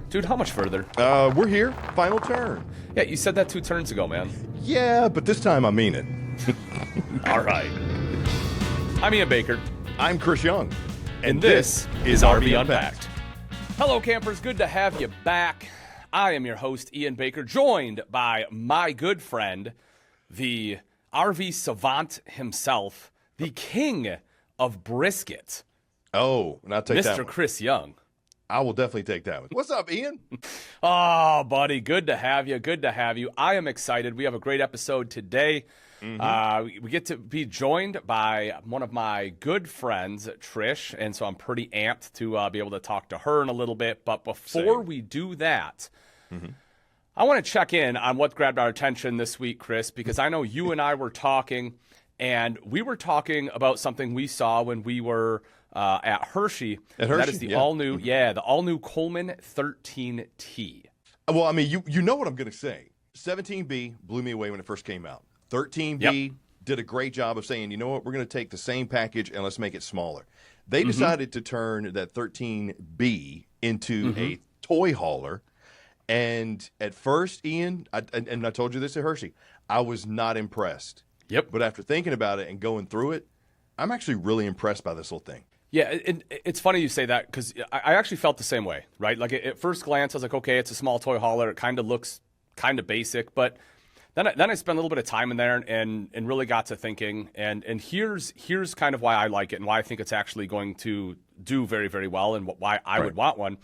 Dude, how much further? We're here. Final turn. Yeah, you said that 2 turns ago, man. Yeah, but this time I mean it. All right. I'm Ian Baker. I'm Chris Young. And this is RV Unpacked. Hello, campers. Good to have you back. I am your host, Ian Baker, joined by my good friend, the RV savant himself, the king of brisket. Oh, and I'll take that Mr. one. Chris Young. I will definitely take that one. What's up, Ian? Oh, buddy, good to have you. Good to have you. I am excited. We have a great episode today. We get to be joined by one of my good friends, Trish, and so I'm pretty amped to be able to talk to her in a little bit. But before we do that, I want to check in on what grabbed our attention this week, Chris, because I know you and I were talking, and we were talking about something we saw when we were at Hershey. At Hershey? That is the all-new, the all-new Coleman 13T. Well, I mean, you know what I'm going to say. 17B blew me away when it first came out. 13B did a great job of saying, you know what, we're going to take the same package and let's make it smaller. They decided to turn that 13B into a toy hauler. And at first, Ian, I told you this at Hershey, I was not impressed. Yep. But after thinking about it and going through it, I'm actually really impressed by this whole thing. Yeah, it's funny you say that because I actually felt the same way, right? Like at first glance, I was like, okay, it's a small toy hauler. It kind of looks kind of basic, but then I spent a little bit of time in there and really got to thinking. And here's kind of why I like it and why I think it's actually going to do very, very well and why I would want one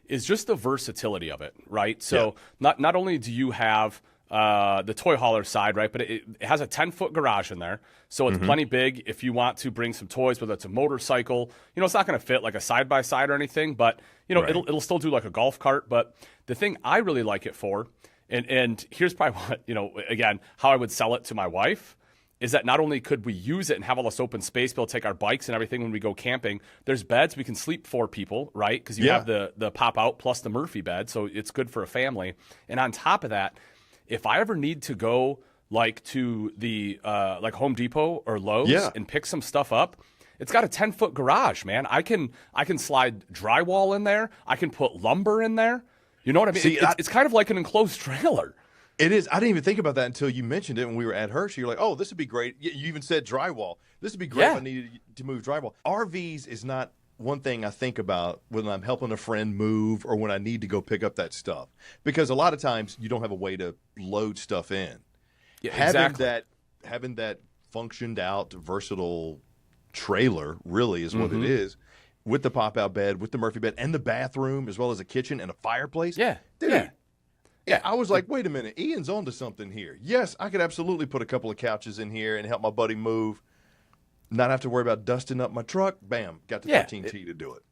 is just the versatility of it, right? So not only do you have the toy hauler side, right? But it has a 10-foot garage in there. So it's plenty big if you want to bring some toys, whether it's a motorcycle. You know, it's not going to fit like a side-by-side or anything, but, you know, it'll still do like a golf cart. But the thing I really like it for, and here's probably what, you know, again, how I would sell it to my wife, is that not only could we use it and have all this open space, be able to take our bikes and everything when we go camping, there's beds. We can sleep 4 people, right? Because you have the pop-out plus the Murphy bed, so it's good for a family. And on top of that, if I ever need to go like to the like Home Depot or Lowe's and pick some stuff up, it's got a 10-foot garage, man. I can slide drywall in there. I can put lumber in there. You know what I mean? It's kind of like an enclosed trailer. It is. I didn't even think about that until you mentioned it when we were at Hershey. You're like, oh, this would be great. You even said drywall. This would be great if I needed to move drywall. RVs is not one thing I think about when I'm helping a friend move or when I need to go pick up that stuff. Because a lot of times you don't have a way to load stuff in. Yeah, having that functioned out, versatile trailer really is what it is. With the pop-out bed, with the Murphy bed, and the bathroom, as well as a kitchen and a fireplace. Yeah. Dude. Yeah, I was like, wait a minute, Ian's onto something here. Yes, I could absolutely put a couple of couches in here and help my buddy move. Not have to worry about dusting up my truck. Bam, got the 13T to do it.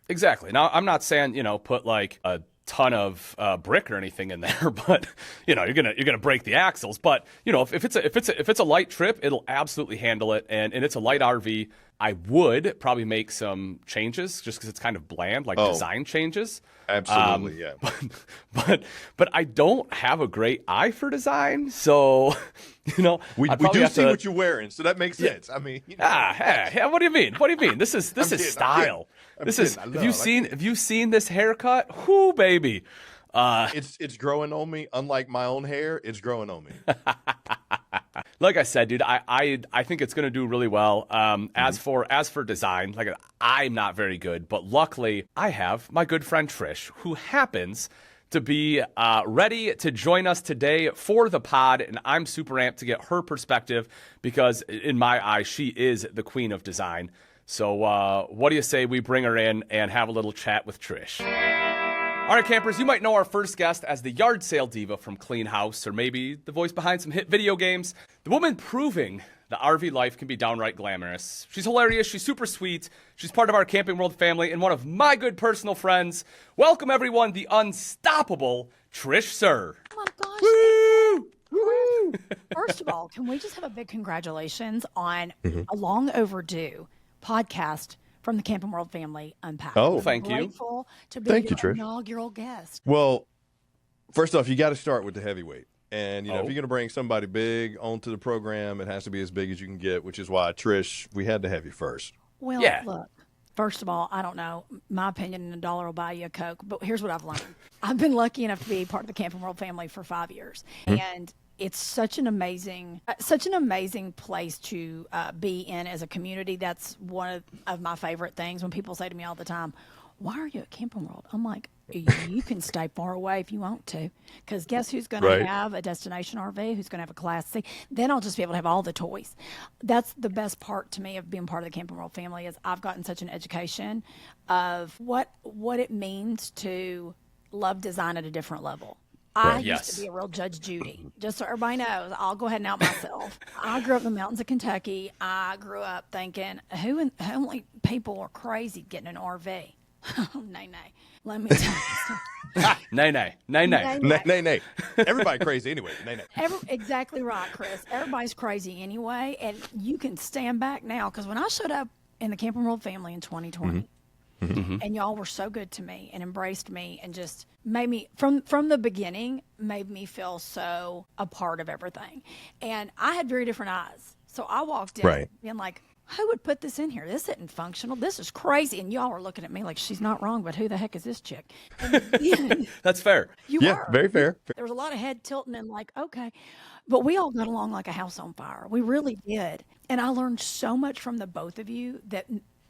Exactly. Now, I'm not saying, you know, put like a ton of brick or anything in there, but you know, you're gonna break the axles. But you know, if it's a light trip, it'll absolutely handle it, and it's a light RV. I would probably make some changes just because it's kind of bland, like design changes. Absolutely, yeah. But I don't have a great eye for design, so you know we do see what you're wearing, so that makes sense. I mean, you know. What do you mean? What do you mean? This is style. Have you seen this haircut? Whoo, baby. It's growing on me. Unlike my own hair, it's growing on me. Like I said, dude, I think it's going to do really well. As for design, like I'm not very good, but luckily I have my good friend Trish, who happens to be ready to join us today for the pod, and I'm super amped to get her perspective because in my eyes, she is the queen of design. So what do you say we bring her in and have a little chat with Trish? All right, campers, you might know our first guest as the yard sale diva from Clean House, or maybe the voice behind some hit video games. The woman proving the RV life can be downright glamorous. She's hilarious, she's super sweet, she's part of our Camping World family, and one of my good personal friends. Welcome, everyone, the unstoppable Trish Suhr. Oh my gosh. Woo! Woo! First of all, can we just have a big congratulations on a long overdue podcast from the Camping World family, Unpacked. Oh, thank you. Grateful to be your Trish. inaugural guest. Well, first off, you got to start with the heavyweight. And, you know, if you're going to bring somebody big onto the program, it has to be as big as you can get, which is why, Trish, we had to have you first. Well, Yeah. look, First of all, I don't know. My opinion, $1 will buy you a Coke. But here's what I've learned. I've been lucky enough to be part of the Camping World family for 5 years. And it's such an amazing place to be in as a community. That's one of my favorite things. When people say to me all the time, why are you at Camping World? I'm like, you can stay far away if you want to. Because guess who's going to have a destination RV? Who's going to have a Class C? Then I'll just be able to have all the toys. That's the best part to me of being part of the Camping World family is I've gotten such an education of what it means to love design at a different level. I used to be a real Judge Judy. Just so everybody knows, I'll go ahead and out myself. I grew up in the mountains of Kentucky. I grew up thinking, how many people are crazy getting an RV? Nay. Let me tell you something. Nay. Everybody crazy anyway. Nay. Exactly right, Chris. Everybody's crazy anyway, and you can stand back now because when I showed up in the Camping World family in 2020, and y'all were so good to me and embraced me and just made me from the beginning made me feel so a part of everything. And I had very different eyes, so I walked in being like, who would put this in here? This isn't functional. This is crazy. And y'all were looking at me like, she's not wrong, but who the heck is this chick? And That's fair. You were. Very fair. There was a lot of head tilting and like, okay. But we all got along like a house on fire. We really did. And I learned so much from the both of you that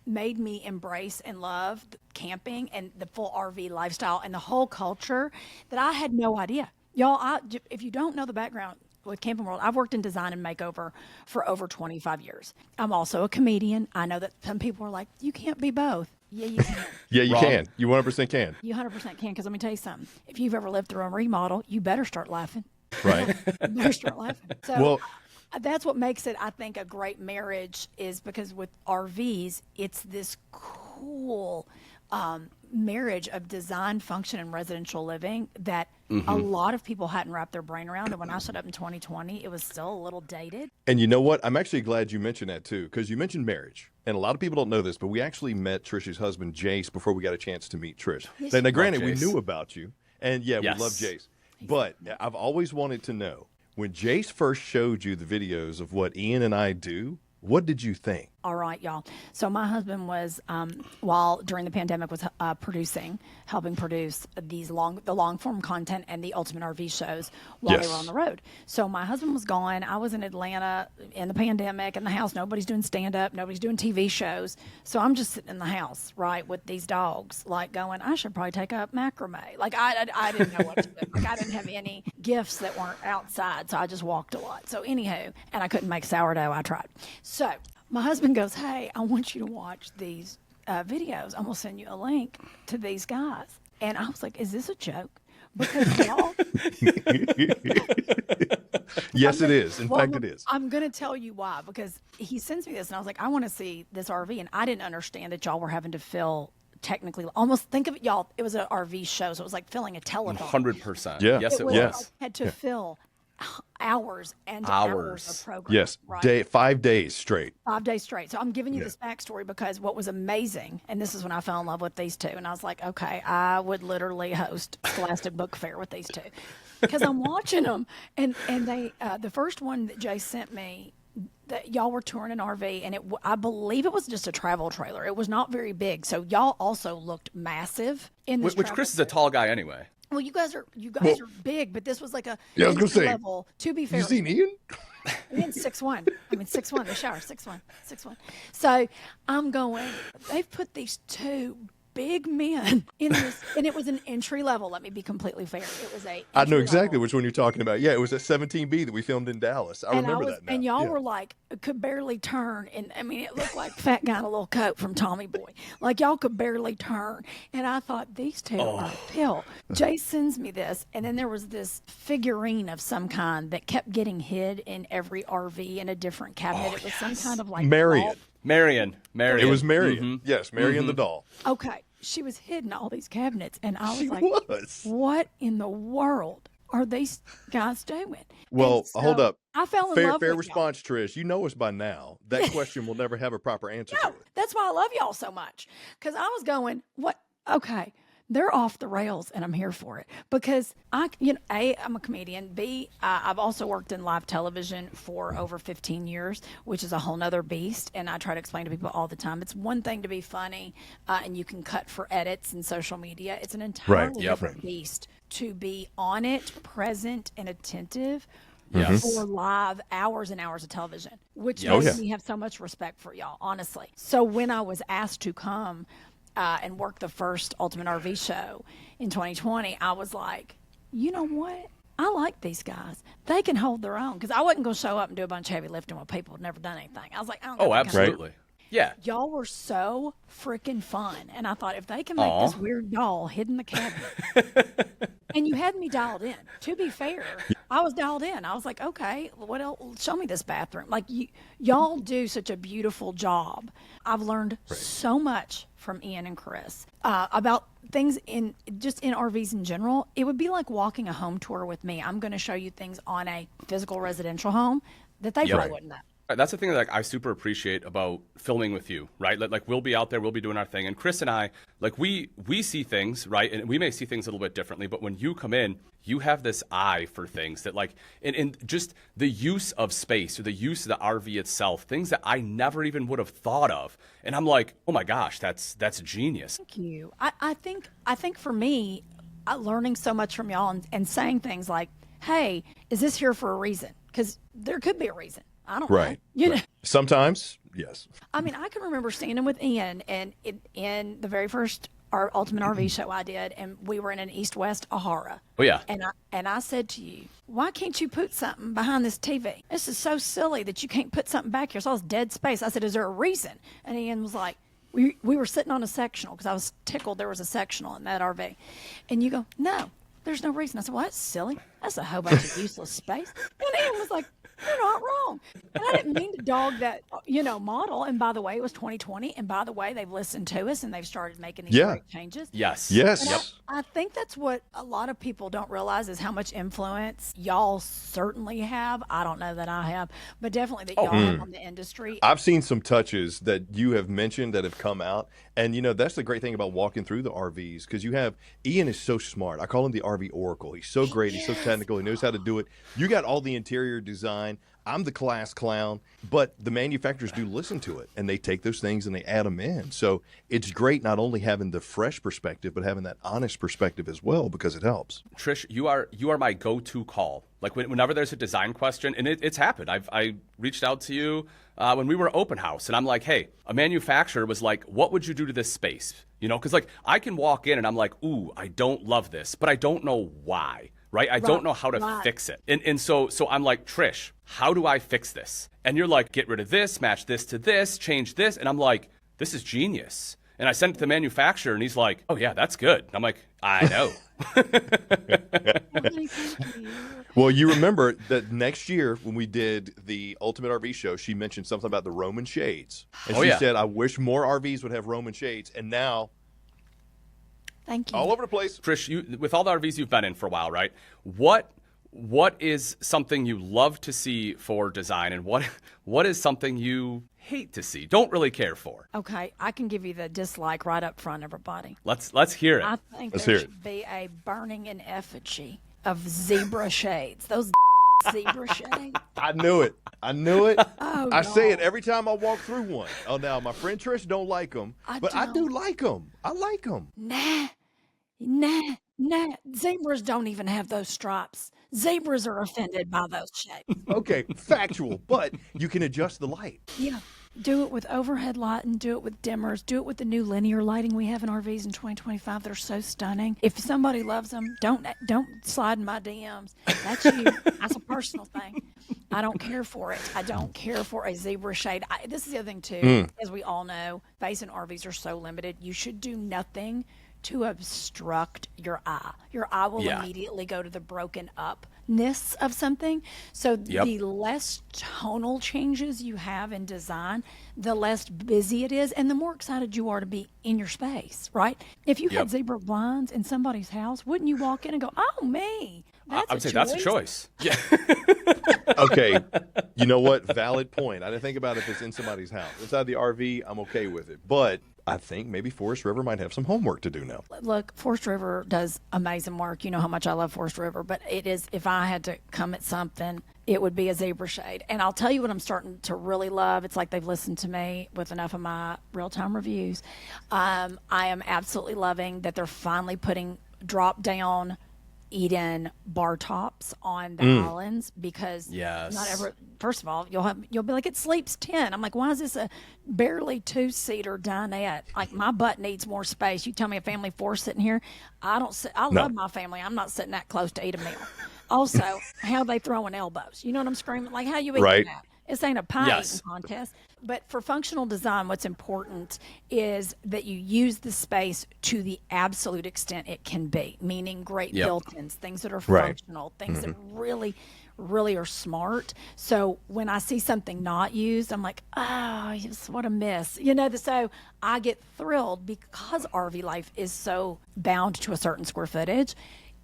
made me embrace and love camping and the full RV lifestyle and the whole culture that I had no idea. Y'all, if you don't know the background with Camping World, I've worked in design and makeover for over 25 years. I'm also a comedian. I know that some people are like, you can't be both. Yeah, you can. Yeah, you can. You 100% can. You 100% can, because let me tell you something. If you've ever lived through a remodel, you better start laughing. Right. You better start laughing. So that's what makes it, I think, a great marriage is because with RVs, it's this cool marriage of design, function, and residential living that a lot of people hadn't wrapped their brain around. And when I showed up in 2020, it was still a little dated. And you know what? I'm actually glad you mentioned that too, because you mentioned marriage. And a lot of people don't know this, but we actually met Trish's husband, Jace, before we got a chance to meet Trish. Yes, Now, granted, Jace. we knew about you. And we love Jace. But I've always wanted to know, when Jace first showed you the videos of what Ian and I do, what did you think? All right, y'all. So my husband was, while during the pandemic, was helping produce the long form content and the Ultimate RV shows while they were on the road. So my husband was gone. I was in Atlanta in the pandemic in the house. Nobody's doing stand up. Nobody's doing TV shows. So I'm just sitting in the house, right, with these dogs, like going, I should probably take up macrame. Like I didn't know what to do. Like I didn't have any gifts that weren't outside, so I just walked a lot. So anywho, and I couldn't make sourdough. I tried. So my husband goes, hey, I want you to watch these videos. I'm going to send you a link to these guys. And I was like, is this a joke? Because y'all... Yes, it is. In fact, it is. I'm going to tell you why. Because he sends me this, and I was like, I want to see this RV. And I didn't understand that y'all were having to fill technically, almost think of it, y'all, it was an RV show, so it was like filling a telethon. 100%. Yeah. Yes, it was. I had to fill hours and hours of program. Yes, right? 5 days straight. 5 days straight. So I'm giving you this backstory because what was amazing, and this is when I fell in love with these two, and I was like, okay, I would literally host Scholastic Book Fair with these two because I'm watching them, and they the first one that Jay sent me, that y'all were touring an RV, and I believe it was just a travel trailer. It was not very big, so y'all also looked massive in this. Which Chris is a tall guy anyway. Well, you guys are big, but this was like a I was gonna say, level. To be fair, you seen Ian? Ian's 6'1". I mean 6'1". The shower 6'1". So I'm going. They've put these two big men in this, and it was an entry level. Let me be completely fair. It was I know exactly which one you're talking about. Yeah, it was at 17B that we filmed in Dallas. I remember that now. And y'all were like, could barely turn. And I mean, it looked like fat guy in a little coat from Tommy Boy. Like y'all could barely turn. And I thought, these two are a pill. Jay sends me this. And then there was this figurine of some kind that kept getting hid in every RV in a different cabinet. It was some kind of like Marion. Marion. It was Marion. Yes, Marion the doll. Okay. She was hidden in all these cabinets, and I was like, was. what in the world are these guys doing? Well, So hold up. I fell in love Fair with response, Trish. You know us by now. That question will never have a proper answer y'all. to it. That's why I love y'all so much, because I was going, what? Okay, they're off the rails, and I'm here for it because A, I'm a comedian. B, I've also worked in live television for over 15 years, which is a whole nother beast. And I try to explain to people all the time, it's one thing to be funny, and you can cut for edits and social media. It's an entirely different beast to be on it, present, and attentive. For live hours and hours of television, which makes me have so much respect for y'all, honestly. So when I was asked to come and work the first Ultimate RV show in 2020, I was like, you know what? I like these guys. They can hold their own, because I wasn't going to show up and do a bunch of heavy lifting with people who'd never done anything. I was like, I don't know. Oh, absolutely. Yeah. Y'all were so freaking fun. And I thought, if they can make this weird doll hid in the cabinet, and you had me dialed in. To be fair, I was dialed in. I was like, okay, what else? Show me this bathroom. Like, y'all do such a beautiful job. I've learned so much from Ian and Chris about things in RVs in general. It would be like walking a home tour with me. I'm going to show you things on a physical residential home that they probably wouldn't know. That's the thing that I super appreciate about filming with you, right? Like we'll be out there, we'll be doing our thing, and Chris and I, like we see things, right? And we may see things a little bit differently, but when you come in, you have this eye for things that, like, in just the use of space or the use of the RV itself, things that I never even would have thought of, and I'm like, oh my gosh, that's genius. Thank you. I think for me, learning so much from y'all and saying things like, hey, is this here for a reason? Because there could be a reason. I don't know. You know? Sometimes, yes. I mean, I can remember standing with Ian and in the very first Ultimate RV show I did, and we were in an East-West Ahara. Oh, yeah. And I said to you, why can't you put something behind this TV? This is so silly that you can't put something back here. So I was dead space. I said, is there a reason? And Ian was like, we were sitting on a sectional, because I was tickled there was a sectional in that RV. And you go, no, there's no reason. I said, well, that's silly. That's a whole bunch of useless space. And Ian was like, you're not wrong. And I didn't mean to dog that, model. And by the way, it was 2020. And by the way, they've listened to us and they've started making these great changes. Yes. And I think that's what a lot of people don't realize, is how much influence y'all certainly have. I don't know that I have, but definitely that y'all have on the industry. I've seen some touches that you have mentioned that have come out. And, that's the great thing about walking through the RVs, because Ian is so smart. I call him the RV Oracle. He's so great. He's so technical. He knows how to do it. You got all the interior design. I'm the class clown, but the manufacturers do listen to it, and they take those things and they add them in. So it's great not only having the fresh perspective, but having that honest perspective as well, because it helps. Trish, you are my go-to call. Like whenever there's a design question, and it's happened. I reached out to you when we were open house, and I'm like, hey, a manufacturer was like, what would you do to this space? Because like I can walk in and I'm like, ooh, I don't love this, but I don't know why. Right? I don't know how to fix it. And so I'm like, Trish, how do I fix this? And you're like, get rid of this, match this to this, change this. And I'm like, this is genius. And I sent it to the manufacturer, and he's like, oh, yeah, that's good. I'm like, I know. Well, you remember that next year when we did the Ultimate RV show, she mentioned something about the Roman shades. And she said, I wish more RVs would have Roman shades. And now... Thank you. All over the place. Trish, with all the RVs you've been in for a while, right? What is something you love to see for design, and what is something you hate to see, don't really care for? Okay, I can give you the dislike right up front, everybody. Let's hear it. I think there should be a burning in effigy of zebra shades. Those zebra shades. I knew it. Oh, I say it every time I walk through one. Oh, now my friend Trish don't like them, but I do like them. I like them. Nah. Zebras don't even have those stripes. Zebras are offended by those shades. Okay, factual, but you can adjust the light. Yeah. Do it with overhead lighting, do it with dimmers, do it with the new linear lighting we have in RVs in 2025. They're so stunning. If somebody loves them, don't slide in my DMs. That's you. That's a personal thing. I don't care for it. I don't care for a zebra shade. This is the other thing, too. As we all know, space in RVs are so limited. You should do nothing to obstruct your eye. Your eye will immediately go to the broken upness of something. So the less tonal changes you have in design, the less busy it is, and the more excited you are to be in your space, right? If you had zebra blinds in somebody's house, wouldn't you walk in and go, oh, me? I would say that's a choice. Yeah. Okay. You know what? Valid point. I didn't think about it if it's in somebody's house. Inside the RV, I'm okay with it. But I think maybe Forest River might have some homework to do now. Look, Forest River does amazing work. You know how much I love Forest River, but it is, if I had to come at something, it would be a zebra shade. And I'll tell you what I'm starting to really love. It's like they've listened to me with enough of my real-time reviews. I am absolutely loving that they're finally putting drop-down eat-in bar tops on the islands, because not ever. First of all, you'll be like, it sleeps 10. I'm like, why is this a barely 2-seater dinette? Like, my butt needs more space. You tell me a family 4 sitting here. I don't sit. I love my family. I'm not sitting that close to eat a meal. Also, how they throwing elbows? You know what I'm screaming? Like, how you eating that? This ain't a pie eating contest. But for functional design, what's important is that you use the space to the absolute extent it can be, meaning great built-ins, things that are functional, things that really, really are smart. So when I see something not used, I'm like, oh, yes, what a miss. You know, so I get thrilled because RV life is so bound to a certain square footage.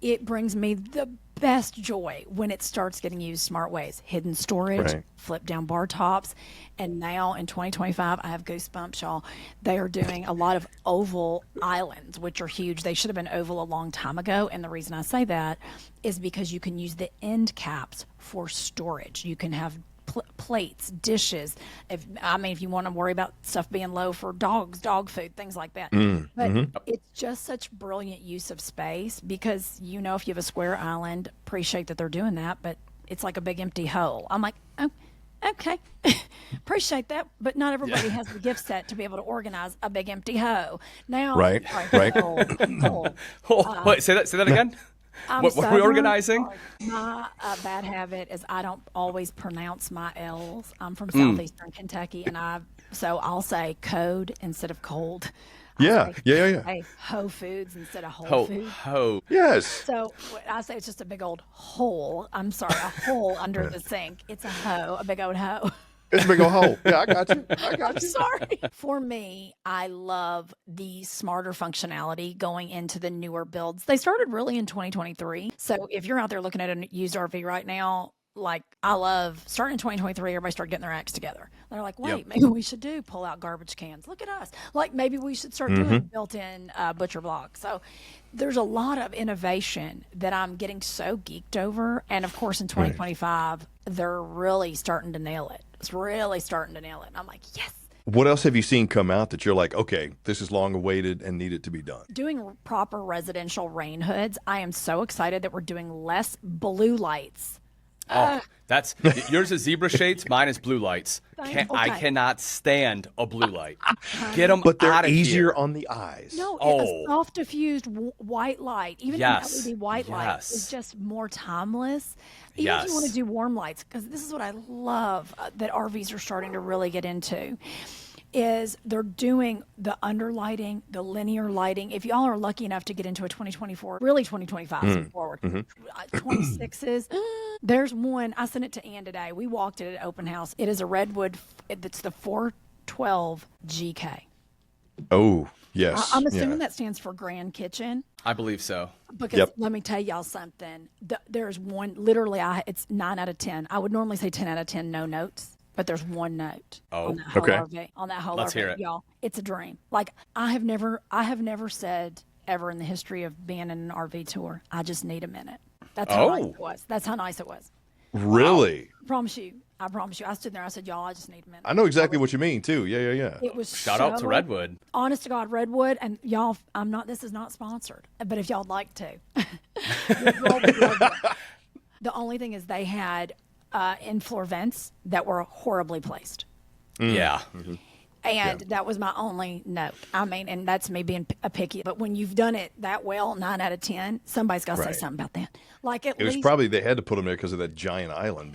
It brings me the best joy when it starts getting used smart ways. Hidden storage, flip down bar tops. And now in 2025, I have goosebumps, y'all. They are doing a lot of oval islands, which are huge. They should have been oval a long time ago. And the reason I say that is because you can use the end caps for storage. You can have plates, dishes. If you want to worry about stuff being low for dogs, dog food, things like that. But it's just such brilliant use of space, because, you know, if you have a square island, appreciate that they're doing that, but it's like a big empty hole. I'm like, oh, okay, appreciate that, but not everybody has the gift set to be able to organize a big empty hole. Now, right. Wait, say that again. What were we organizing? My bad habit is I don't always pronounce my L's. I'm from southeastern Kentucky, and so I'll say code instead of cold. Yeah. Say Whole Foods instead of Whole Foods. Yes. So I say it's just a big old hole. I'm sorry, a hole under the sink. It's a big old hoe. It's a big old hole. Yeah, I got you. I'm sorry. For me, I love the smarter functionality going into the newer builds. They started really in 2023. So if you're out there looking at a used RV right now, like, I love starting in 2023, everybody started getting their acts together. They're like, wait, maybe we should pull out garbage cans. Look at us. Like, maybe we should start doing built-in butcher blocks. So there's a lot of innovation that I'm getting so geeked over. And of course, in 2025, they're really starting to nail it. It's really starting to nail it. And I'm like, yes. What else have you seen come out that you're like, okay, this is long awaited and needed to be done? Doing proper residential rain hoods. I am so excited that we're doing less blue lights. That's yours is zebra shades, mine is blue lights. I cannot stand a blue light. Get them out of here. But they're easier on the eyes. No, a soft diffused white light, even an LED white light, is just more timeless. Even if you want to do warm lights, because this is what I love that RVs are starting to really get into, is they're doing the underlighting, the linear lighting. If y'all are lucky enough to get into a 2024, really 2025 forward, 26s, there's one. I sent it to Ann today. We walked it at open house. It is a redwood. It's the 412 GK. Oh, yes. I'm assuming that stands for Grand Kitchen. I believe so. Because let me tell y'all something. There's one, literally, it's 9 out of 10. I would normally say 10 out of 10, no notes. But there's one note on that whole RV. On that whole Let's RV, hear it. y'all. It's a dream. Like, I have never said ever in the history of being in an RV tour, I just need a minute. That's how nice it was. That's how nice it was. Really? I promise you. I stood there. I said, y'all, I just need a minute. I know exactly what you mean too. Yeah. It was Shout out to Redwood. Honest to God, Redwood, and y'all. This is not sponsored, but if y'all would like to, the only thing is they had in-floor vents that were horribly placed. Yeah. And that was my only note. I mean, and that's me being a picky. But when you've done it that well, 9 out of 10, somebody's got to say something about that. Like, at least, was probably they had to put them there because of that giant island.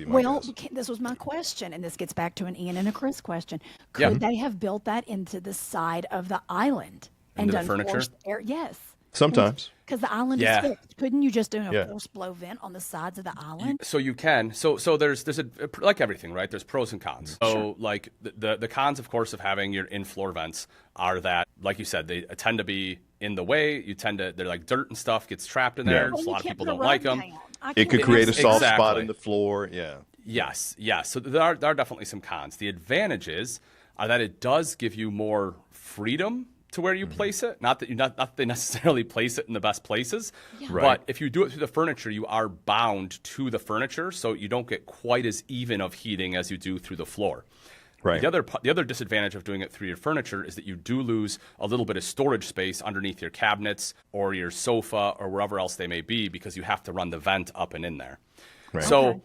This was my question, and this gets back to an Ian and a Chris question. Could they have built that into the side of the island and done furniture? Forced air? Yes. Sometimes. Because the island is fixed. Couldn't you just do a forced blow vent on the sides of the island? So you can. So there's like everything, right? There's pros and cons. So like the cons, of course, of having your in-floor vents are that, like you said, they tend to be in the way. They're like dirt and stuff gets trapped in there. Well, a lot of people don't like them. It could create a soft spot in the floor. Yeah. Yes. So there are definitely some cons. The advantages are that it does give you more freedom to where you place it. Not that they necessarily place it in the best places, Right. but if you do it through the furniture, you are bound to the furniture, so you don't get quite as even of heating as you do through the floor. Right. The other disadvantage of doing it through your furniture is that you do lose a little bit of storage space underneath your cabinets or your sofa or wherever else they may be, because you have to run the vent up and in there. Right. So,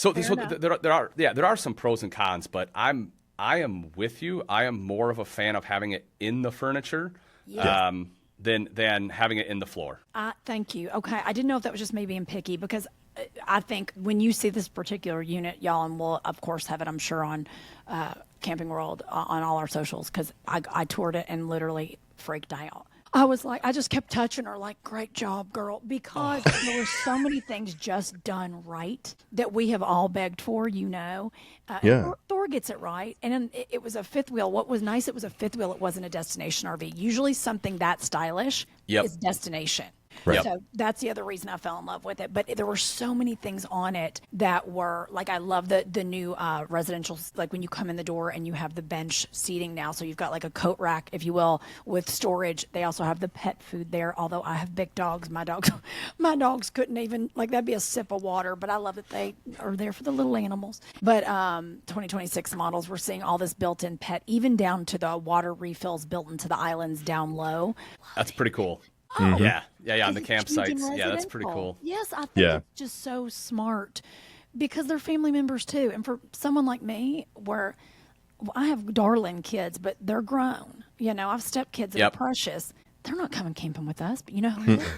Okay. there are some pros and cons, but I am with you. I am more of a fan of having it in the furniture than having it in the floor. Thank you. Okay. I didn't know if that was just me being picky, because I think when you see this particular unit, y'all, and we'll of course have it, I'm sure, on Camping World on all our socials, because I toured it and literally freaked out. I was like, I just kept touching her like, great job, girl, because there were so many things just done right that we have all begged for, and Thor gets it right. And then it was a fifth wheel. What was nice, it was a fifth wheel. It wasn't a destination RV. Usually something that stylish is destination. Right. So that's the other reason I fell in love with it. But there were so many things on it that were like, I love the new residential, like when you come in the door and you have the bench seating now. So you've got like a coat rack, if you will, with storage. They also have the pet food there. Although I have big dogs, my dogs couldn't even, like, that'd be a sip of water. But I love that they are there for the little animals. But 2026 models, we're seeing all this built-in pet, even down to the water refills built into the islands down low. That's pretty cool. Oh, Yeah, on the Because it's campsites. changing Yeah, that's pretty residential. cool. Yes, I think Yeah. it's just so smart, because they're family members too. And for someone like me, where I have darling kids, but they're grown. I've stepkids that are precious. They're not coming camping with us, but you know who is?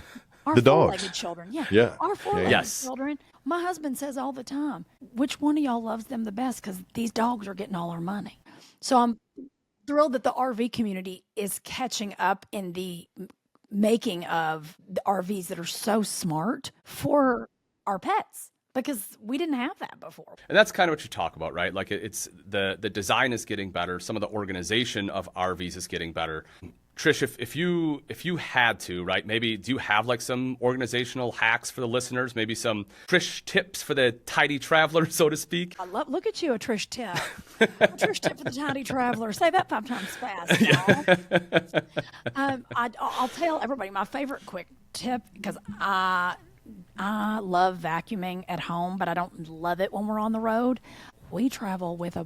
Our The dogs. four-legged children. Yeah. Our four-legged Yes. children. My husband says all the time, which one of y'all loves them the best? Because these dogs are getting all our money. So I'm thrilled that the RV community is catching up in the making of the RVs that are so smart for our pets, because we didn't have that before. And that's kind of what you talk about, right? Like it's the design is getting better. Some of the organization of RVs is getting better. Trish, if you had to, right? Maybe do you have like some organizational hacks for the listeners? Maybe some Trish tips for the tidy traveler, so to speak. Look at you, a Trish tip. A Trish tip for the tidy traveler. Say that 5 times fast, y'all. I'll tell everybody my favorite quick tip, because I love vacuuming at home, but I don't love it when we're on the road. We travel with a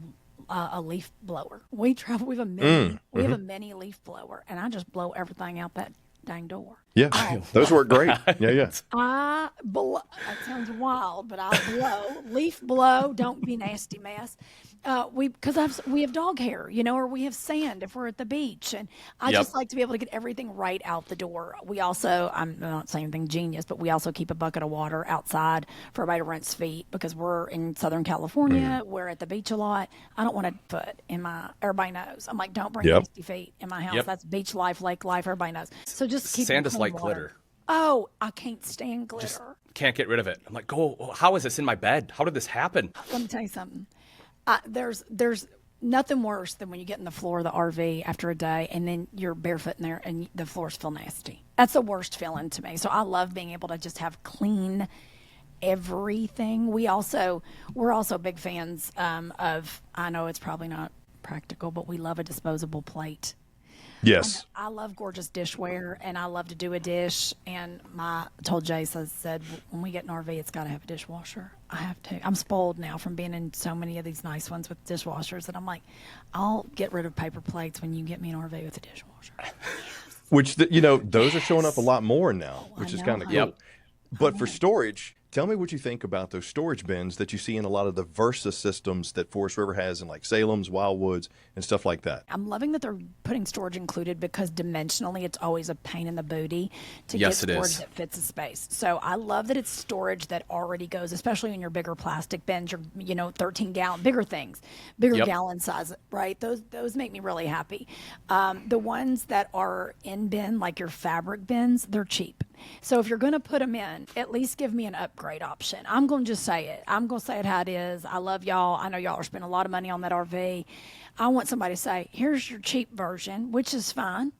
leaf blower. We travel with a mini. We have a mini leaf blower, and I just blow everything out that dang door. Yeah. Those work great. Yeah. I blow. That sounds wild, but I blow. Leaf blow. Don't be nasty mess. Because we have dog hair, or we have sand if we're at the beach, and I just like to be able to get everything right out the door. We also, I'm not saying anything genius, but we also keep a bucket of water outside for everybody to rinse feet, because we're in Southern California. We're at the beach a lot. I don't want a foot in my. Everybody knows. I'm like, don't bring nasty feet in my house. That's beach life, lake life. Everybody knows. So just keep Sand is clean like water. glitter. Oh, I can't stand glitter. Can't get rid of it. I'm like, how is this in my bed? How did this happen? Let me tell you something. There's nothing worse than when you get in the floor of the RV after a day and then you're barefoot in there and the floors feel nasty. That's the worst feeling to me. So I love being able to just have clean everything. We're also big fans of, I know it's probably not practical, but we love a disposable plate. Yes. I love gorgeous dishware, and I love to do a dish. And I told Jace, I said, when we get an RV, it's got to have a dishwasher. I have to. I'm spoiled now from being in so many of these nice ones with dishwashers that I'm like, I'll get rid of paper plates when you get me an RV with a dishwasher. Which, those are showing up a lot more now, which is kind of cool. Yep. But for storage, tell me what you think about those storage bins that you see in a lot of the Versa systems that Forest River has in like Salem's, Wildwoods, and stuff like that. I'm loving that they're putting storage included, because dimensionally it's always a pain in the booty to get storage that fits a space. So I love that it's storage that already goes, especially in your bigger plastic bins, your 13 gallon, bigger things, bigger gallon size, right? Those make me really happy. The ones that are in bin, like your fabric bins, they're cheap. So if you're going to put them in, at least give me an upgrade option. I'm going to just say it. I'm going to say it how it is. I love y'all. I know y'all are spending a lot of money on that RV. I want somebody to say, here's your cheap version, which is fine,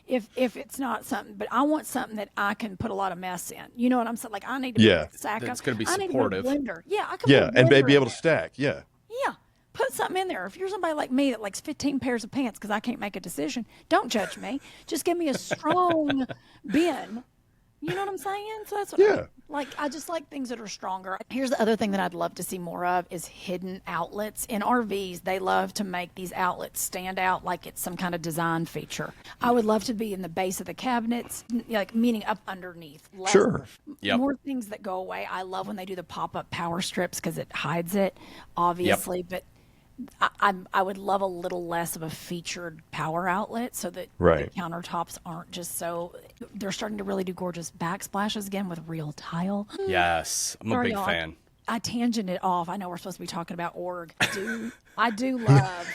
if it's not something, but I want something that I can put a lot of mess in. You know what I'm saying? Like, I need to put a sack That's up. going to be I need to put a supportive. blender. Yeah, I can put a and blender be able in to stack. Yeah. there. Yeah. put something in there. If you're somebody like me that likes 15 pairs of pants because I can't make a decision, don't judge me. Just give me a strong bin. You know what I'm saying? So that's what I like. I just like things that are stronger. Here's the other thing that I'd love to see more of is hidden outlets. In RVs, they love to make these outlets stand out like it's some kind of design feature. I would love to be in the base of the cabinets, like meaning up underneath. Sure. More things that go away. I love when they do the pop-up power strips because it hides it, obviously, but I would love a little less of a featured power outlet so that the countertops aren't just so. They're starting to really do gorgeous backsplashes again with real tile. Yes, I'm a big fan. I tangented off. I know we're supposed to be talking about org. I do love.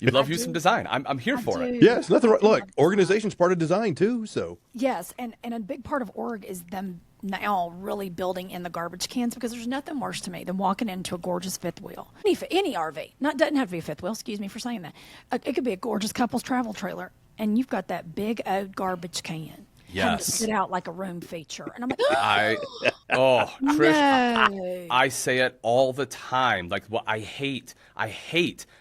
You love you some design. I'm here for it. Yes, nothing wrong. Look, organization's part of design too. So yes, and a big part of org is them now really building in the garbage cans because there's nothing worse to me than walking into a gorgeous fifth wheel. Any RV, doesn't have to be a fifth wheel. Excuse me for saying that. It could be a gorgeous couple's travel trailer, and you've got that big old garbage can. Yes. To sit out like a room feature, and I'm like, Trish, no. I say it all the time. Like, what I hate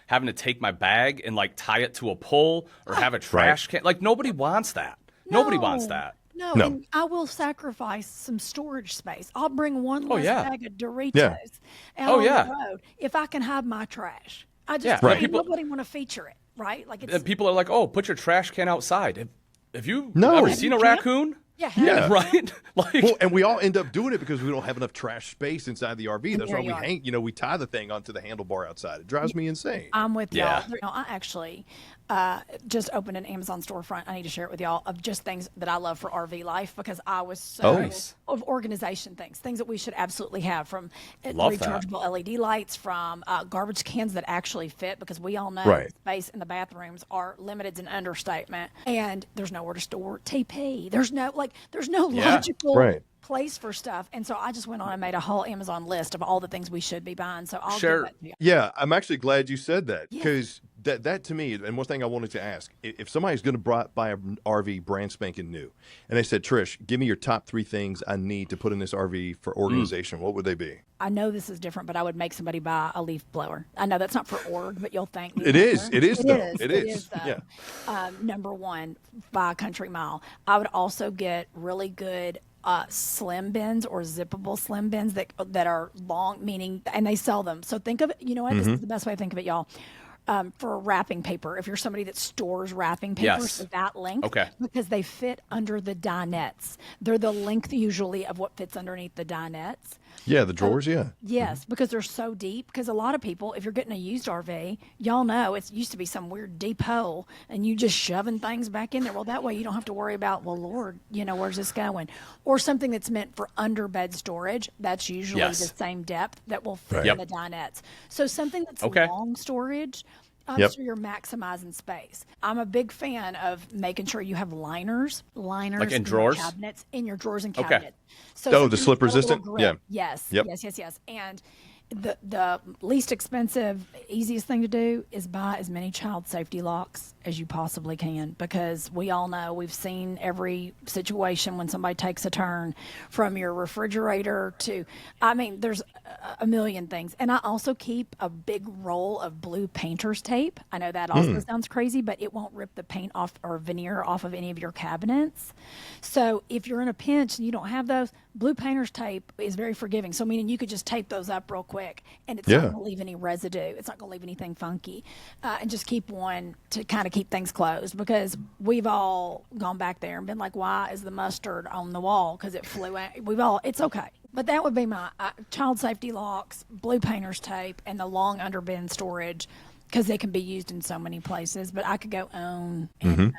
having to take my bag and like tie it to a pole or have a trash can. Like, nobody wants that. Nobody wants that. No, and I will sacrifice some storage space. I'll bring one less bag of Doritos out on the road if I can have my trash. I just nobody want to feature it, right? Like it's, and people are like, "Oh, put your trash can outside." Have you ever seen a raccoon? Yeah, right. Like, well, and we all end up doing it because we don't have enough trash space inside the RV. That's why we hang. We tie the thing onto the handlebar outside. It drives me insane. I'm with y'all. I actually just opened an Amazon storefront. I need to share it with y'all of just things that I love for RV life because I was so of organization things that we should absolutely have from rechargeable LED lights, from garbage cans that actually fit because we all know space in the bathrooms are limited. It's an understatement, and there's nowhere to store TP. There's no logical place for stuff. And so I just went on and made a whole Amazon list of all the things we should be buying. So I'll give that to you. Yeah, I'm actually glad you said that because that to me, and one thing I wanted to ask, if somebody's going to buy an RV brand spanking new, and they said, Trish, give me your top 3 things I need to put in this RV for organization, what would they be? I know this is different, but I would make somebody buy a leaf blower. I know that's not for org, but you'll thank me. It is, though. It is, though. Yeah. Number 1, buy a Country Mile. I would also get really good slim bins or zippable slim bins that are long, meaning, and they sell them. So think of it, you know what, this is the best way to think of it, y'all. For wrapping paper, if you're somebody that stores wrapping paper, so that length, because they fit under the dinettes. They're the length usually of what fits underneath the dinettes. Yeah, the drawers, Yes, because they're so deep. Because a lot of people, if you're getting a used RV, y'all know it used to be some weird deep hole, and you just shoving things back in there. Well, that way you don't have to worry about, well, Lord, where's this going? Or something that's meant for under bed storage. That's usually the same depth that will fit in the dinettes. So something that's long storage. So you're maximizing space. I'm a big fan of making sure you have liners like in drawers, cabinets, in your drawers and cabinets. So the slip resistant. Yes. And the least expensive, easiest thing to do is buy as many child safety locks as you possibly can, because we all know, we've seen every situation when somebody takes a turn, from your refrigerator to, there's a million things. And I also keep a big roll of blue painter's tape. I know that also sounds crazy, but it won't rip the paint off or veneer off of any of your cabinets. So if you're in a pinch and you don't have those, blue painter's tape is very forgiving. So meaning you could just tape those up real quick and it's not going to leave any residue. It's not going to leave anything funky. And just keep one to kind of keep things closed, because we've all gone back there and been like, why is the mustard on the wall? Because it flew out. It's okay. But that would be my child safety locks, blue painter's tape, and the long under bin storage, because they can be used in so many places. But I could go on and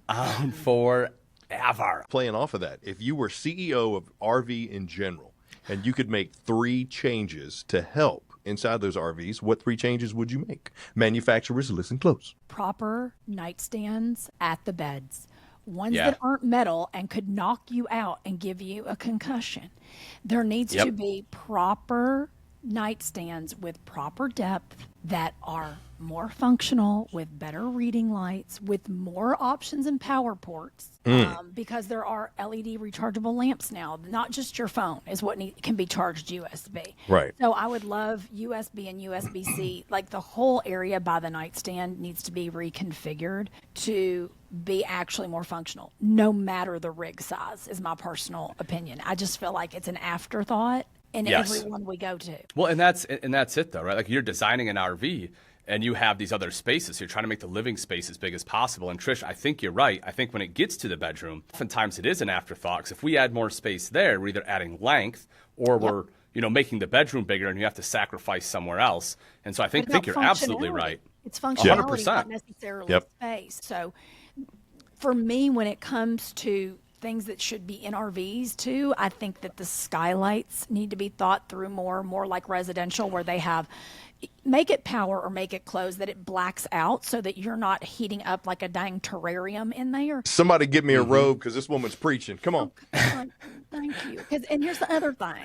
on. Forever. Playing off of that, if you were CEO of RV in general and you could make 3 changes to help inside those RVs, what 3 changes would you make? Manufacturers, listen close. Proper nightstands at the beds. Ones that aren't metal and could knock you out and give you a concussion. There needs to be proper nightstands with proper depth that are more functional, with better reading lights, with more options and power ports, because there are LED rechargeable lamps now. Not just your phone is what can be charged USB. Right. So I would love USB and USB-C. Like the whole area by the nightstand needs to be reconfigured to be actually more functional, no matter the rig size, is my personal opinion. I just feel like it's an afterthought in every one we go to. Well, and that's it though, right? Like you're designing an RV and you have these other spaces. So you're trying to make the living space as big as possible. And Trish, I think you're right. I think when it gets to the bedroom, oftentimes it is an afterthought. Because if we add more space there, we're either adding length or we're making the bedroom bigger, and you have to sacrifice somewhere else. And so I think you're absolutely right. It's functionality, 100%. not necessarily space. So for me, when it comes to things that should be in RVs too, I think that the skylights need to be thought through more like residential, where they have, make it power or make it closed, that it blacks out so that you're not heating up like a dang terrarium in there. Somebody get me a robe, because this woman's preaching. Come on. Thank you. And here's the other thing.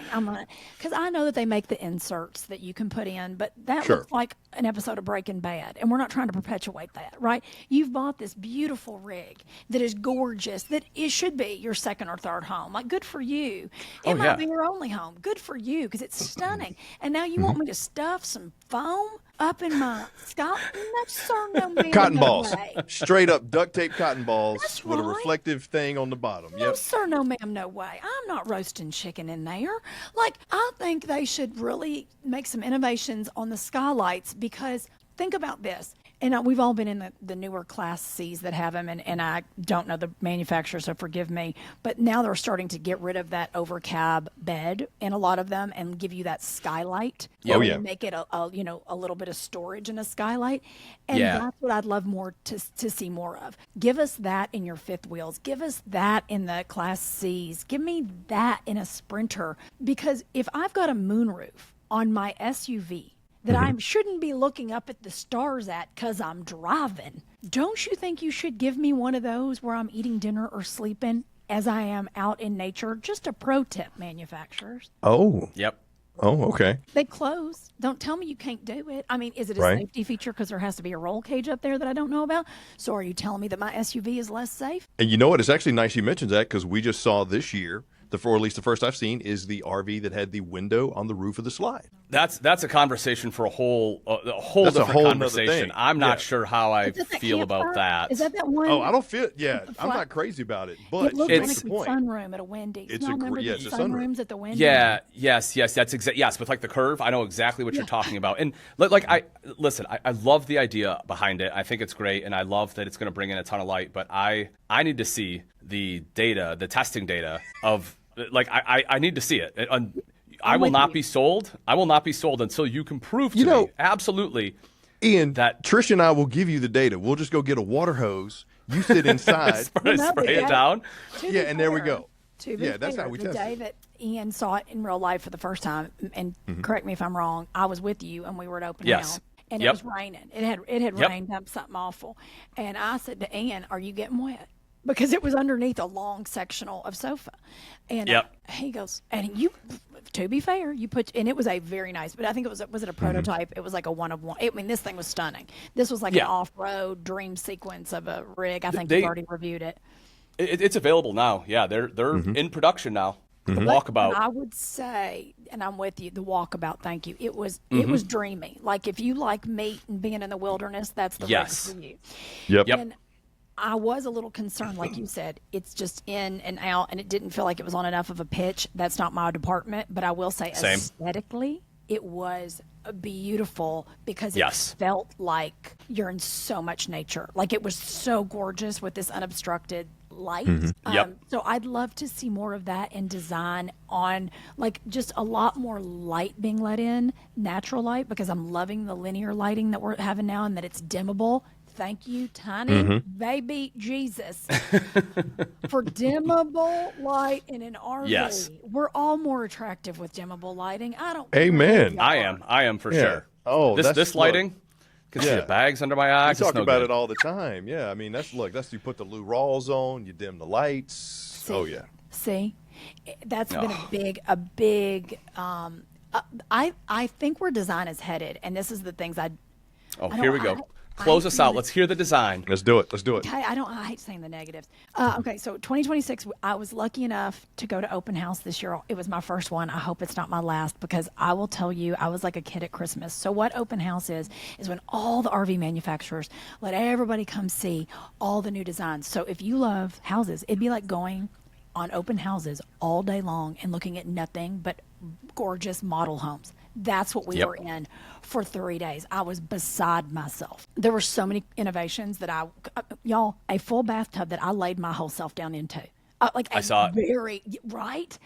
Because I know that they make the inserts that you can put in, but that looks like an episode of Breaking Bad, and we're not trying to perpetuate that, right? You've bought this beautiful rig that is gorgeous, that it should be your second or third home. Like, good for you. It might be your only home. Good for you, because it's stunning. And now you want me to stuff some foam up in my scalp? That's sir no ma'am. Cotton no balls. way. Straight up duct tape cotton balls with a right. reflective thing on the bottom. No, sir, no, ma'am, no way. I'm not roasting chicken in there. Like, I think they should really make some innovations on the skylights, because think about this. And we've all been in the newer Class Cs that have them, and I don't know the manufacturer, so forgive me. But now they're starting to get rid of that overcab bed in a lot of them and give you that skylight. And make it a little bit of storage in a skylight. And that's what I'd love more to see more of. Give us that in your fifth wheels. Give us that in the Class Cs. Give me that in a Sprinter. Because if I've got a moonroof on my SUV that I shouldn't be looking up at the stars at because I'm driving, don't you think you should give me one of those where I'm eating dinner or sleeping as I am out in nature? Just a pro tip, manufacturers. Oh. Yep. Oh, okay. They close. Don't tell me you can't do it. I mean, is it a safety feature because there has to be a roll cage up there that I don't know about? So are you telling me that my SUV is less safe? And you know what? It's actually nice you mentioned that, because we just saw this year, or at least the first I've seen, is the RV that had the window on the roof of the slide. That's a conversation for a whole different conversation. I'm not sure how I feel about that. Is that one? Oh, I don't feel. Yeah, I'm not crazy about it, but it looked it's like a sunroom at a Wendy's. It's remember it's the a sunroom. sunrooms at the Wendy's? Yeah, yes, that's exactly. Yes, with like the curve, I know exactly what you're talking about. And like, I love the idea behind it. I think it's great, and I love that it's going to bring in a ton of light. But I need to see the data, the testing data of. Like, I need to see it. I will not be sold. I will not be sold until you can prove to me, absolutely, Ian, that Trish and I will give you the data. We'll just go get a water hose. You sit inside. spray it down. Yeah, and there we go. That's how we test it. The day that Ian saw it in real life for the first time, and correct me if I'm wrong, I was with you, and we were at open house. And it was raining. It had rained up something awful. And I said to Ian, "Are you getting wet?" Because it was underneath a long sectional of sofa. And he goes, and you, to be fair, and it was a very nice, but I think was it a prototype? It was like a one of one. I mean, this thing was stunning. This was like an off-road dream sequence of a rig. I think you've already reviewed it. It's available now. Yeah, they're in production now. The walkabout. I would say, and I'm with you, the walkabout, thank you. It was dreamy. Like, if you like meat and being in the wilderness, that's the rig for you. Yep. And I was a little concerned, like you said, it's just in and out, and it didn't feel like it was on enough of a pitch. That's not my department, but I will say aesthetically, it was beautiful because it felt like you're in so much nature. Like, it was so gorgeous with this unobstructed light. So I'd love to see more of that in design, on like just a lot more light being let in, natural light, because I'm loving the linear lighting that we're having now, and that it's dimmable. Thank you, tiny baby Jesus, for dimmable light in an RV. Yes. We're all more attractive with dimmable lighting. I don't. Amen. I am for sure. Oh, this lighting. Can see the bags under my eyes. We talk about it all the time. Yeah, I mean that's you put the Lou Rawls on, you dim the lights. See, that's been a big. I think where design is headed, and this is the things Oh, here we go. I Close us out. Let's hear the design. Let's do it. Let's do it. I hate saying the negatives. Okay, so 2026, I was lucky enough to go to open house this year. It was my first one. I hope it's not my last, because I will tell you, I was like a kid at Christmas. So what open house is when all the RV manufacturers let everybody come see all the new designs. So if you love houses, it'd be like going on open houses all day long and looking at nothing but gorgeous model homes. That's what we were in for 3 days. I was beside myself. There were so many innovations that y'all, a full bathtub that I laid my whole self down into. I saw it. Right?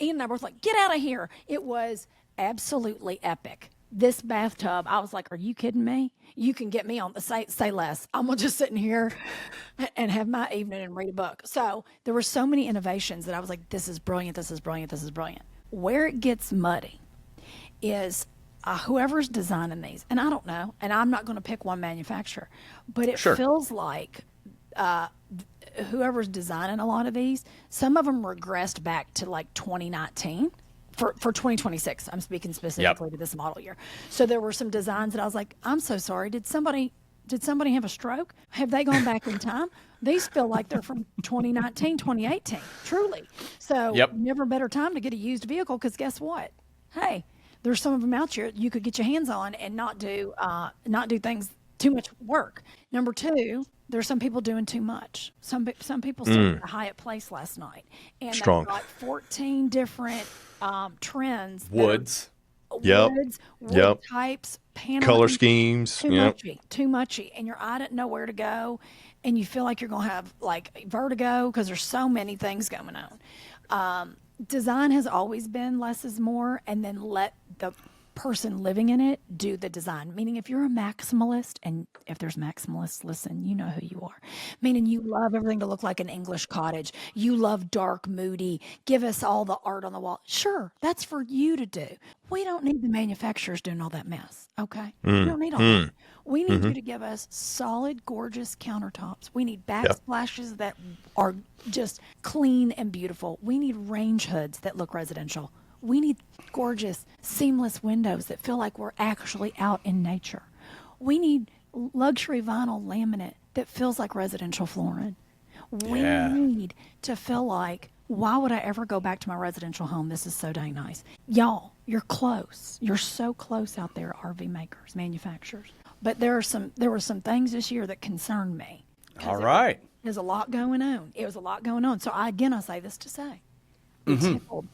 Ian and I were like, get out of here. It was absolutely epic. This bathtub, I was like, are you kidding me? You can get me on the say less. I'm going to just sit in here and have my evening and read a book. So there were so many innovations that I was like, this is brilliant. This is brilliant. This is brilliant. Where it gets muddy is whoever's designing these, and I don't know, and I'm not going to pick one manufacturer, but it feels like whoever's designing a lot of these, some of them regressed back to like 2019 for 2026. I'm speaking specifically to this model year. So there were some designs that I was like, I'm so sorry. Did somebody have a stroke? Have they gone back in time? These feel like they're from 2019, 2018, truly. So never a better time to get a used vehicle, because guess what? Hey, there's some of them out here you could get your hands on and not do things, too much work. Number two, there's some people doing too much. Some people stayed at a Hyatt Place last night, and they've got 14 different trends. Woods, wood types, paneling, color schemes. Too muchy, and your eye doesn't know where to go, and you feel like you're gonna have like vertigo because there's so many things going on. Design has always been less is more, and then let the person living in it do the design. Meaning, if you're a maximalist, and if there's maximalists, listen, you know who you are. Meaning, you love everything to look like an English cottage. You love dark, moody. Give us all the art on the wall. Sure, that's for you to do. We don't need the manufacturers doing all that mess, okay? We don't need all that. We need you to give us solid, gorgeous countertops. We need backsplashes that are just clean and beautiful. We need range hoods that look residential. We need gorgeous, seamless windows that feel like we're actually out in nature. We need luxury vinyl laminate that feels like residential flooring. We need to feel like, why would I ever go back to my residential home? This is so dang nice. Y'all, you're close. You're so close out there, RV makers, manufacturers. But there were some things this year that concerned me. All right. There's a lot going on. It was a lot going on. So I say this to say,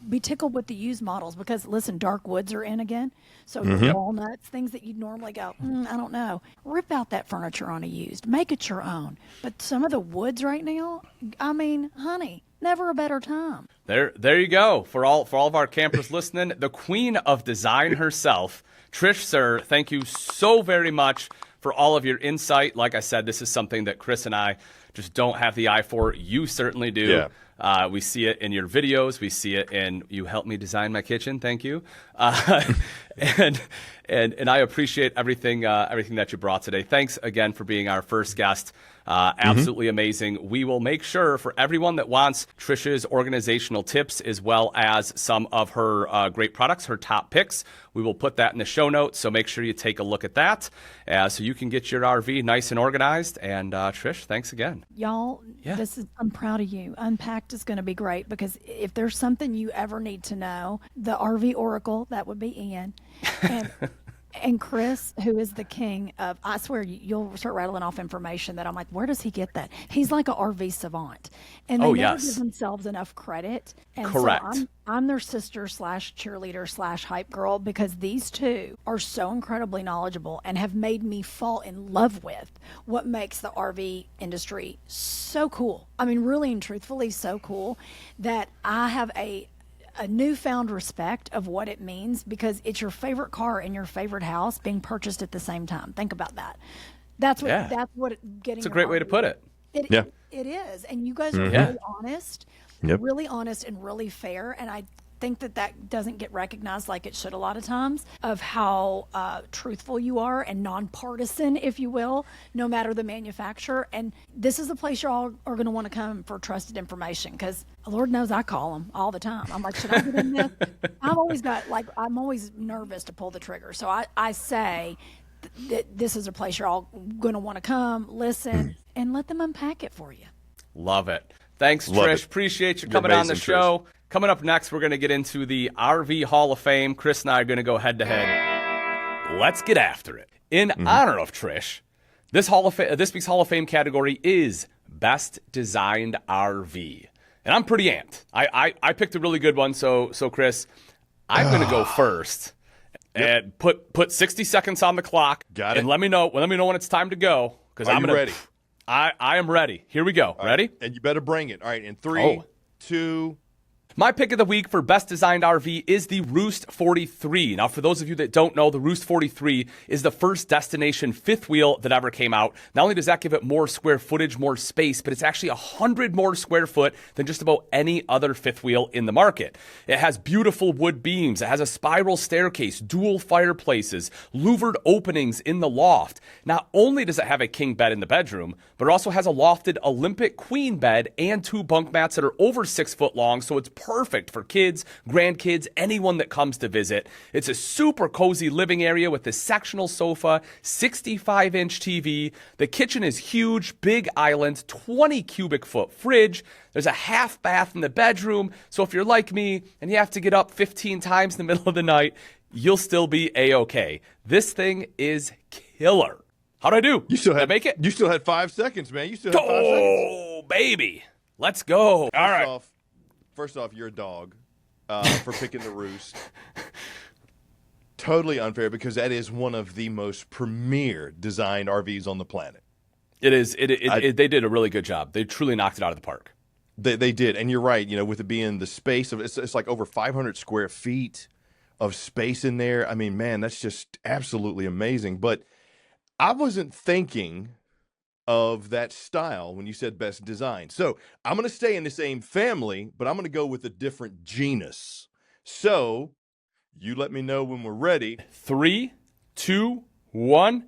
be tickled with the used models, because listen, dark woods are in again. So walnuts, things that you'd normally go, I don't know. Rip out that furniture on a used. Make it your own. But some of the woods right now, I mean, honey, never a better time. There you go. For all of our campers listening, the queen of design herself, Trish Suhr, thank you so very much for all of your insight. Like I said, this is something that Chris and I just don't have the eye for. You certainly do. Yeah. We see it in your videos. We see it in you helped me design my kitchen. Thank you. And I appreciate everything that you brought today. Thanks again for being our first guest. Absolutely amazing. We will make sure for everyone that wants Trish's organizational tips, as well as some of her great products, her top picks, we will put that in the show notes. So make sure you take a look at that so you can get your RV nice and organized. And Trish, thanks again. Y'all, I'm proud of you. Unpacked is going to be great, because if there's something you ever need to know, the RV Oracle, that would be Ian. And Chris, who is the king of, I swear, you'll start rattling off information that I'm like, where does he get that? He's like an RV savant. And they never give themselves enough credit. And correct. So I'm their sister / cheerleader / hype girl, because these two are so incredibly knowledgeable and have made me fall in love with what makes the RV industry so cool. I mean, really and truthfully, so cool that I have a newfound respect of what it means, because it's your favorite car and your favorite house being purchased at the same time. Think about that. That's what getting. It's a great way to put it. It is, and you guys are really honest, really honest and really fair, and I think that doesn't get recognized like it should a lot of times, of how truthful you are and nonpartisan, if you will, no matter the manufacturer. And this is a place you all are going to want to come for trusted information, because Lord knows I call them all the time. I'm like, should I get in this? I'm always nervous to pull the trigger. So I say, this is a place you're all going to want to come, listen, and let them unpack it for you. Love it. Thanks, Love Trish. it. Appreciate you You're coming on the amazing, show. Trish. Coming up next, we're going to get into the RV Hall of Fame. Chris and I are going to go head to head. Let's get after it. In honor of Trish, this week's Hall of Fame category is Best Designed RV. And I'm pretty amped. I picked a really good one, so Chris, I'm going to go first. And put 60 seconds on the clock. Got it. And let me know when it's time to go. Because I'm ready? I am ready. Here we go. Ready? And you better bring it. All right, in 3, 2. My pick of the week for Best Designed RV is the Roost 43. Now, for those of you that don't know, the Roost 43 is the first destination fifth wheel that ever came out. Not only does that give it more square footage, more space, but it's actually 100 more square foot than just about any other fifth wheel in the market. It has beautiful wood beams. It has a spiral staircase, dual fireplaces, louvered openings in the loft. Not only does it have a king bed in the bedroom, but it also has a lofted Olympic queen bed and 2 bunk mats that are over 6 foot long, so it's perfect for kids, grandkids, anyone that comes to visit. It's a super cozy living area with a sectional sofa, 65-inch TV. The kitchen is huge, big island, 20 cubic foot fridge. There's a half bath in the bedroom. So if you're like me and you have to get up 15 times in the middle of the night, you'll still be A-okay. This thing is killer. How'd I do? Did I make it? You still had 5 seconds, man. You still had 5 seconds. Oh, baby. Let's go. All right. First off, you're a dog for picking the Roost. Totally unfair because that is one of the most premier designed RVs on the planet. It is. They did a really good job. They truly knocked it out of the park. They did, and you're right. You know, with it being the space of it's like over 500 square feet of space in there. I mean, man, that's just absolutely amazing. But I wasn't thinking of that style when you said best design. So I'm going to stay in the same family, but I'm going to go with a different genus. So you let me know when we're ready. 3, 2, 1.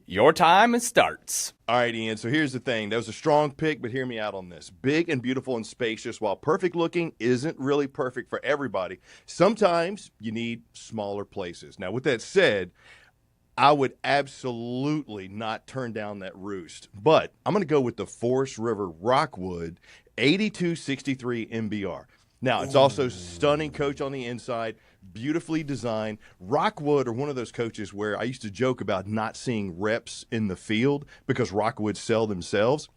Your time starts. All right, Ian. So here's the thing. That was a strong pick, but hear me out on this. Big and beautiful and spacious, while perfect looking, isn't really perfect for everybody. Sometimes you need smaller places. Now, with that said, I would absolutely not turn down that Roost, but I'm going to go with the Forest River Rockwood 8263 MBR. Now, it's also stunning coach on the inside, beautifully designed. Rockwood are one of those coaches where I used to joke about not seeing reps in the field because Rockwoods sell themselves.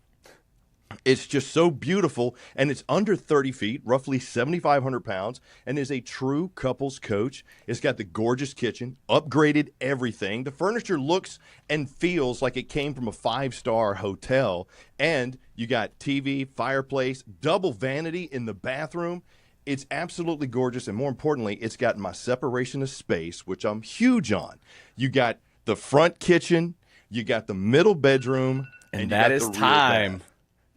It's just so beautiful, and it's under 30 feet, roughly 7,500 pounds, and is a true couples coach. It's got the gorgeous kitchen, upgraded everything. The furniture looks and feels like it came from a 5-star hotel, and you got TV, fireplace, double vanity in the bathroom. It's absolutely gorgeous, and more importantly, it's got my separation of space, which I'm huge on. You got the front kitchen, you got the middle bedroom, and that is time.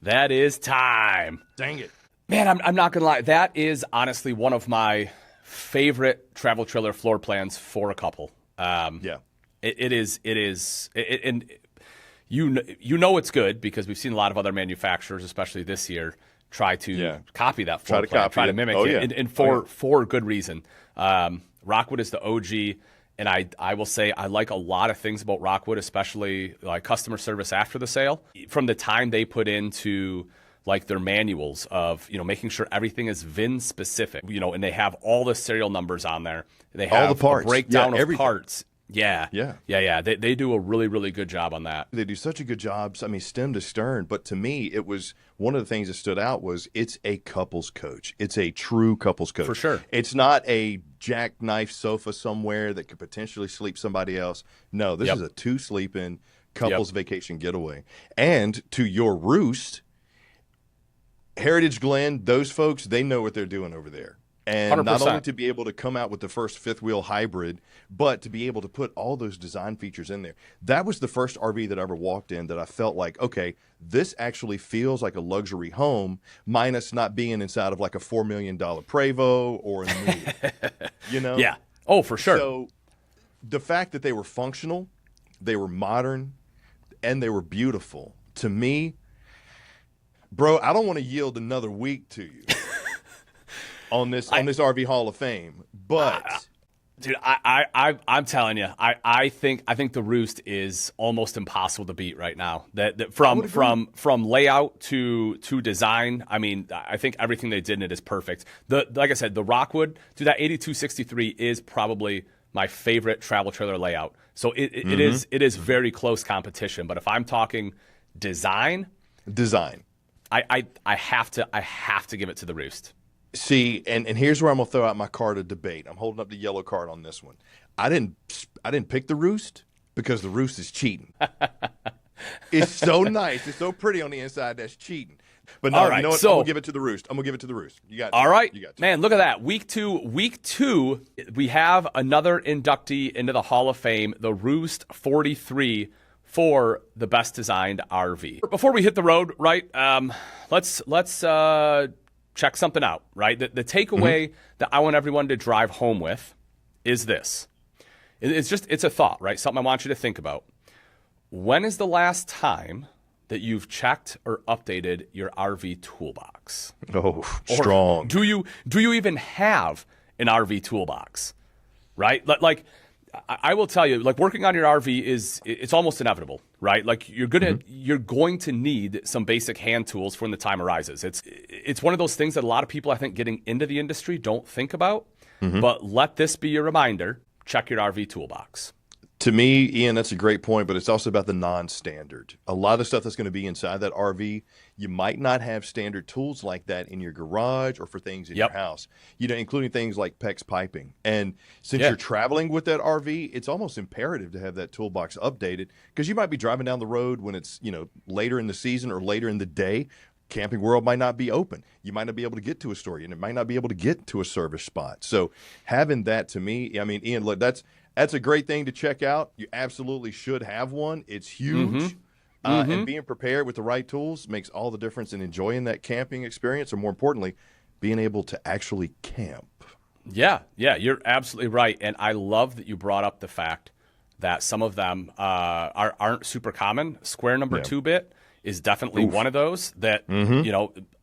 That is time. Dang it. Man, I'm not going to lie. That is honestly one of my favorite travel trailer floor plans for a couple. Yeah. It is, and you know it's good because we've seen a lot of other manufacturers, especially this year, try to copy that floor plan, try to mimic it, and for good reason. Rockwood is the OG. And I will say I like a lot of things about Rockwood, especially like customer service after the sale. From the time they put into like their manuals of, making sure everything is VIN specific, and they have all the serial numbers on there. They have all the parts. A breakdown of everything. parts. Yeah. They do a really, really good job on that. They do such a good job. I mean, stem to stern. But to me, it was one of the things that stood out was it's a couples coach. It's a true couples coach. For sure. It's not a jackknife sofa somewhere that could potentially sleep somebody else. No, this is a 2-sleep-in couples vacation getaway. And to your Roost, Heritage Glen, those folks, they know what they're doing over there. And 100%. Not only to be able to come out with the first fifth wheel hybrid, but to be able to put all those design features in there. That was the first RV that I ever walked in that I felt like, okay, this actually feels like a luxury home, minus not being inside of like a $4 million Prevost or a new, Yeah. Oh, for sure. So the fact that they were functional, they were modern, and they were beautiful, to me, bro, I don't want to yield another week to you. On this RV Hall of Fame, but Dude, I'm telling you, I think the Roost is almost impossible to beat right now. That from layout to design, I mean, I think everything they did in it is perfect. Like I said, the Rockwood, dude, that 8263 is probably my favorite travel trailer layout. So it is very close competition. But if I'm talking design, I have to give it to the Roost. See, and here's where I'm gonna throw out my card of debate. I'm holding up the yellow card on this one. I didn't pick the Roost because the Roost is cheating. It's so nice. It's so pretty on the inside. That's cheating. But no, you know what? I'm gonna give it to the Roost. You got all right. You got man. Look at that. Week two, we have another inductee into the Hall of Fame, the Roost 43 for the best designed RV. Before we hit the road, right? Let's check something out, right? The takeaway that I want everyone to drive home with is this. It's a thought, right? Something I want you to think about. When is the last time that you've checked or updated your RV toolbox? Oh, strong. Or do you even have an RV toolbox, right? Like I will tell you, like working on your RV it's almost inevitable, right? Like you're going to need some basic hand tools for when the time arises. It's one of those things that a lot of people I think getting into the industry don't think about. But let this be your reminder: check your RV toolbox. To me, Ian, that's a great point, but it's also about the non-standard. A lot of stuff that's going to be inside that RV, you might not have standard tools like that in your garage or for things in your house, including things like PEX piping. And since you're traveling with that RV, it's almost imperative to have that toolbox updated because you might be driving down the road when it's, later in the season or later in the day. Camping World might not be open. You might not be able to get to a store, and it might not be able to get to a service spot. So having that, to me, I mean, Ian, look, that's a great thing to check out. You absolutely should have one. It's huge. And being prepared with the right tools makes all the difference in enjoying that camping experience, or more importantly, being able to actually camp. Yeah, you're absolutely right. And I love that you brought up the fact that some of them aren't super common. Square number 2-bit is definitely one of those that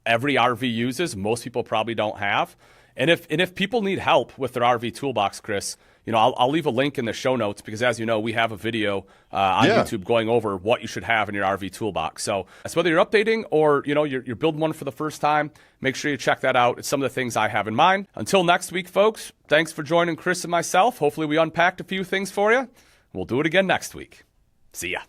every RV uses. Most people probably don't have. And if people need help with their RV toolbox, Chris, I'll leave a link in the show notes because, as you know, we have a video on YouTube going over what you should have in your RV toolbox. So whether you're updating or you're building one for the first time, make sure you check that out. It's some of the things I have in mind. Until next week, folks, thanks for joining Chris and myself. Hopefully we unpacked a few things for you. We'll do it again next week. See ya.